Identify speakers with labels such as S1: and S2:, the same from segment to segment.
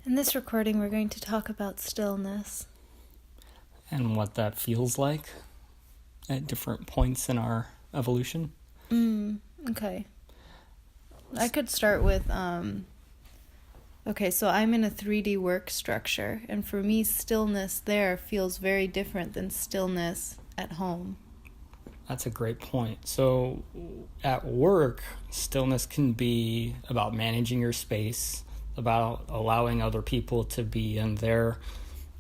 S1: In this recording, we're going to talk about stillness.
S2: And what that feels like at different points in our evolution.
S1: Okay. I could start with, so I'm in a 3D work structure, and for me, stillness there feels very different than stillness at home.
S2: That's a great point. So at work, stillness can be about managing your space, about allowing other people to be in their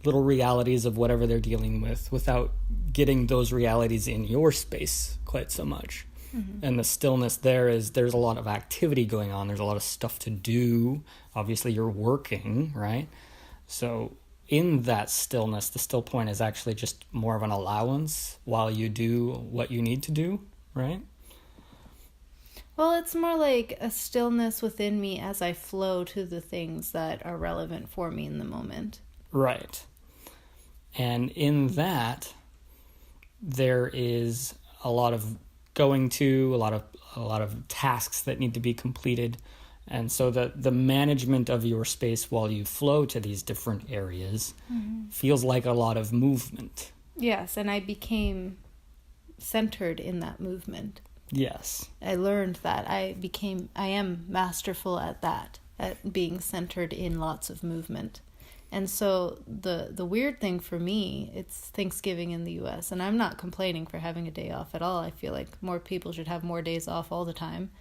S2: little realities of whatever they're dealing with without getting those realities in your space quite so much. Mm-hmm. And the stillness there's a lot of activity going on. There's a lot of stuff to do. Obviously, you're working, right? So in that stillness, the still point is actually just more of an allowance while you do what you need to do, right?
S1: Well, it's more like a stillness within me as I flow to the things that are relevant for me in the moment.
S2: Right. And in that, there is a lot of going to, a lot of tasks that need to be completed. And so the management of your space while you flow to these different areas feels like a lot of movement.
S1: Yes, and I became centered in that movement.
S2: Yes.
S1: I learned that. I am masterful at that, at being centered in lots of movement. And so the weird thing for me, it's Thanksgiving in the U.S., and I'm not complaining for having a day off at all. I feel like more people should have more days off all the time.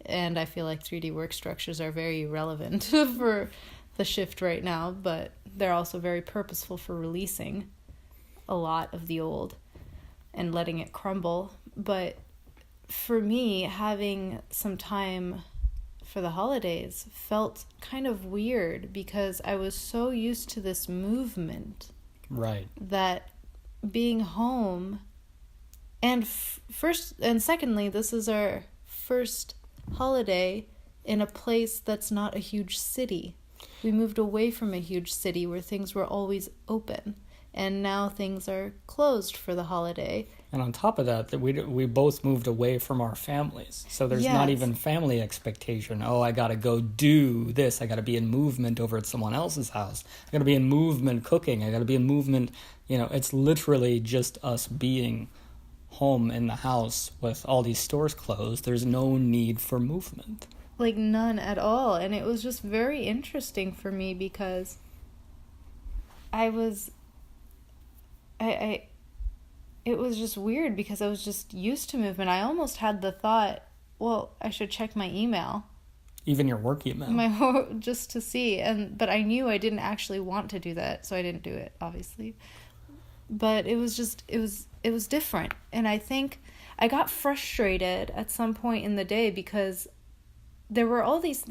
S1: And I feel like 3D work structures are very relevant for the shift right now, but they're also very purposeful for releasing a lot of the old and letting it crumble. But for me, having some time for the holidays felt kind of weird because I was so used to this movement.
S2: Right.
S1: That being home, and secondly, this is our first holiday in a place that's not a huge city. We moved away from a huge city where things were always open, and now things are closed for the holiday.
S2: And on top of that we both moved away from our families. So there's not even family expectation. Oh, I got to go do this. I got to be in movement over at someone else's house. I got to be in movement cooking. I got to be in movement. It's literally just us being home in the house with all these stores closed. There's no need for movement.
S1: Like none at all. And it was just very interesting for me because it was just weird because I was just used to movement. I almost had the thought, well, I should check my email.
S2: Even your work email.
S1: Just to see. But I knew I didn't actually want to do that, so I didn't do it, obviously. But it was different. And I think I got frustrated at some point in the day because there are always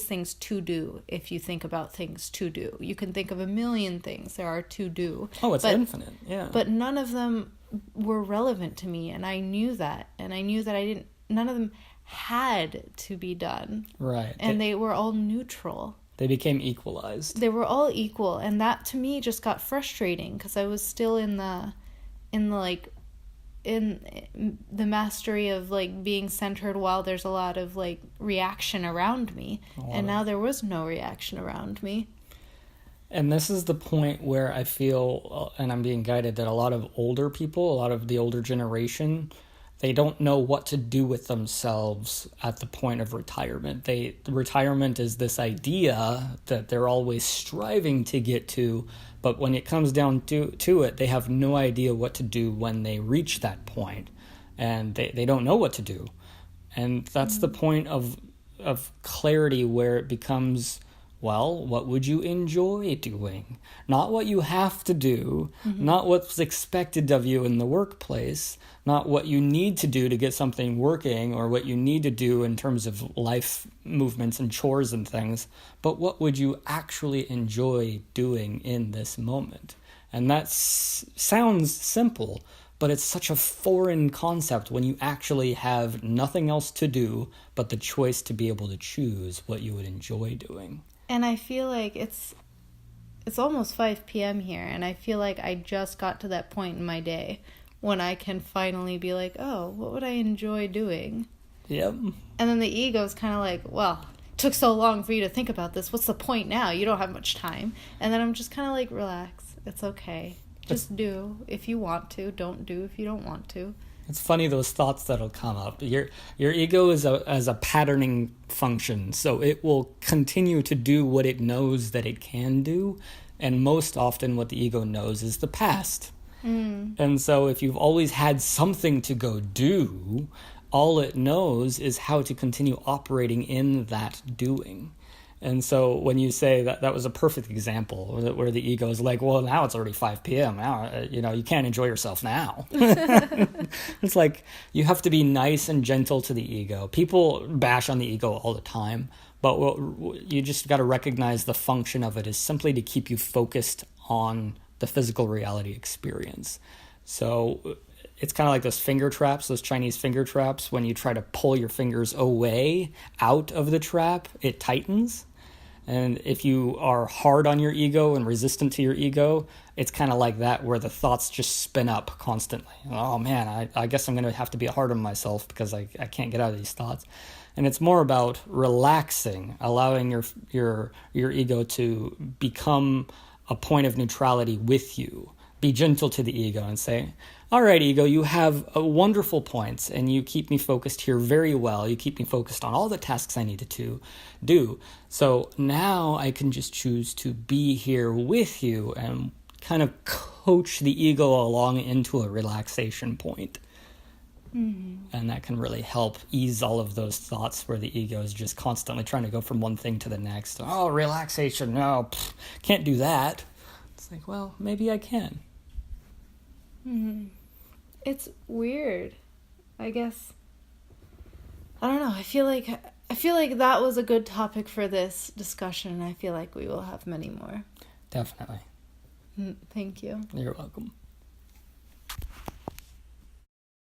S1: things to do. If you think about things to do, you can think of a million things there are to do.
S2: Oh, it's infinite. Yeah.
S1: But none of them were relevant to me, and I knew that. And I knew that none of them had to be done.
S2: Right.
S1: And they were all neutral.
S2: They became equalized.
S1: They were all equal, and that to me just got frustrating because I was still in the mastery of like being centered while there's a lot of like reaction around me, and now there was no reaction around me.
S2: And this is the point where I feel, and I'm being guided, that a lot of older people, a lot of the older generation, they don't know what to do with themselves at the point of retirement. Retirement is this idea that they're always striving to get to, but when it comes down to it, they have no idea what to do when they reach that point, and they don't know what to do. And that's the point of clarity, where it becomes, well, what would you enjoy doing? Not what you have to do, not what's expected of you in the workplace, not what you need to do to get something working or what you need to do in terms of life movements and chores and things, but what would you actually enjoy doing in this moment? And that sounds simple, but it's such a foreign concept when you actually have nothing else to do but the choice to be able to choose what you would enjoy doing.
S1: And I feel like it's almost 5 p.m. here, and I feel like I just got to that point in my day when I can finally be like, oh, what would I enjoy doing?
S2: Yep.
S1: And then the ego's kind of like, well, took so long for you to think about this. What's the point now? You don't have much time. And then I'm just kind of like, relax. It's okay. Just do if you want to. Don't do if you don't want to.
S2: It's funny, those thoughts that'll come up. Your ego is a patterning function, so it will continue to do what it knows that it can do, and most often what the ego knows is the past. And so if you've always had something to go do, all it knows is how to continue operating in that doing. And so when you say that was a perfect example where the ego is like, well, now it's already 5 p.m. Now, you can't enjoy yourself now. It's like you have to be nice and gentle to the ego. People bash on the ego all the time, but you just got to recognize the function of it is simply to keep you focused on the physical reality experience. So it's kind of like those finger traps, those Chinese finger traps. When you try to pull your fingers away out of the trap, it tightens. And if you are hard on your ego and resistant to your ego, it's kind of like that, where the thoughts just spin up constantly. Oh man, I guess I'm going to have to be hard on myself because I can't get out of these thoughts. And it's more about relaxing, allowing your ego to become a point of neutrality with you. Be gentle to the ego and say, all right, ego, you have wonderful points, and you keep me focused here very well. You keep me focused on all the tasks I needed to do. So now I can just choose to be here with you and kind of coach the ego along into a relaxation point. And that can really help ease all of those thoughts where the ego is just constantly trying to go from one thing to the next. Oh, relaxation, no, can't do that. It's like, well, maybe I can.
S1: It's weird, I guess. I don't know. I feel like that was a good topic for this discussion. I feel like we will have many more.
S2: Definitely.
S1: Thank you.
S2: You're welcome.